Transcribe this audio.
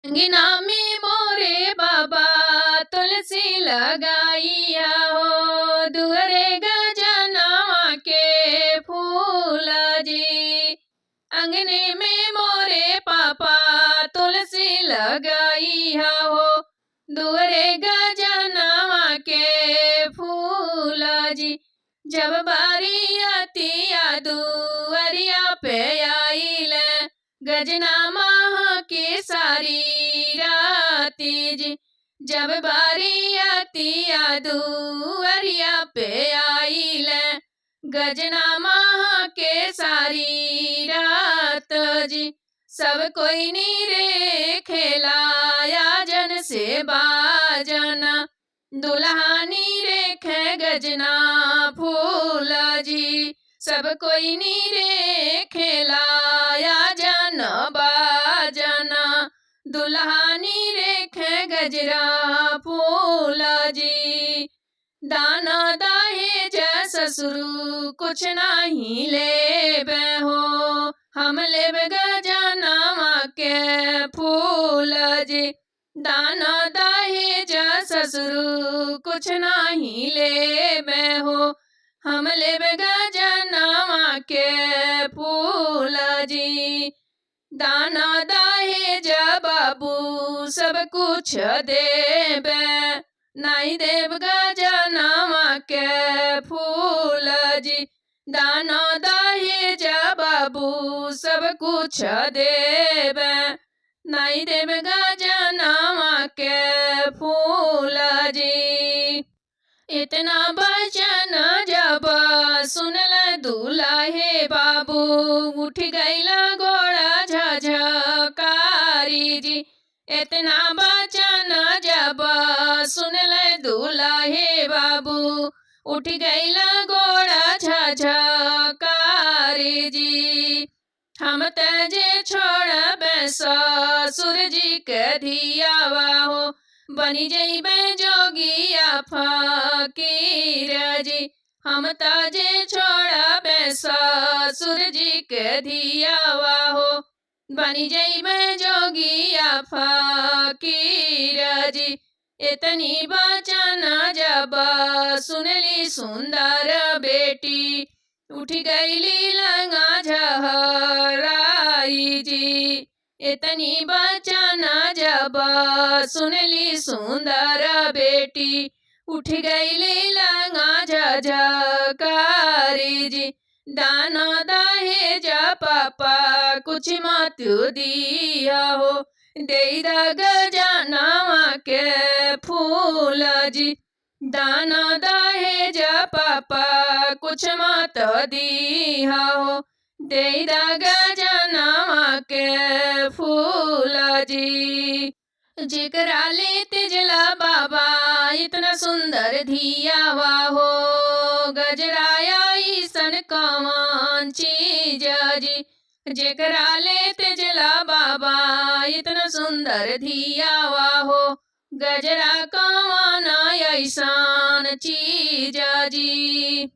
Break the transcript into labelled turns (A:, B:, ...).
A: अंगना में मोरे बाबा तुलसी लगाइया हो, दुअरे गजनवा के फूल जी। अंगने में मोरे पापा तुलसी लगाइया हो, दुअरे गजनवा के फूल जी। जब बारियतिया दुअरिया पे आइल, गजना माह के सारी राती जी। जब बारियतिया दुअरिया पे आइल, गजना माह के सारी रात जी। सब कोई नीरे खेलाया जन से बाजना, दुल्हानी रेखे गजना फूल जी। सब कोई नीरे खेलाया जन बाजना, दुल्हानी रेखे गजरा फूल जी। दाना दहेज ससुरु कुछ नहीं लेबे हो, हम लेब गजनवा के फूल जी। दाना दहेज ससुरु कुछ नहीं लेबे हो, हम लेब गजनवा के फूल जी। दाना दहेज बाबू सब कुछ देबे, नहीं देव गजनवा के फूल जी। दाना दहेज बाबू सब कुछ देबे, नहीं देव गजनवा के फूल जी। इतना बचन जब सुनल दुल्हे बाबू, उठ गईल गोड़ा झझकारी जी। इतना बचन जब सुनल दुल्हे बाबू, उठ गईल गोड़ा झझकारी जी। हम तजे छोड़बे ससुर जी के धियावा हो, बनी जइबे जोगिया फकीर जी। हम तजे छोड़बे ससुर जी के धियावा हो, बनी जइबे जोगिया फकीर जी। इतनी बचन जब सुनली सुंदर बेटी, उठ गईली लंगा झहराई जी। इतनी बचन जब सुनली सुंदर बेटी, उठ गईली लंगा झझकारी जी। दाना दहेज पापा कुछ मत दिया हो, दे गजनवा के फूल जी। दाना दहेज पापा कुछ मत दिया हो, दे गजनवा के फूल जी। जेकरा ले तेजला बाबा इतना सुंदर धियावा हो, गजराया ईसन कौन चीज जी। जेकरा ले तेजला बाबा इतना सुंदर धियावा हो, गजरा कौन ऐसान चीज जी।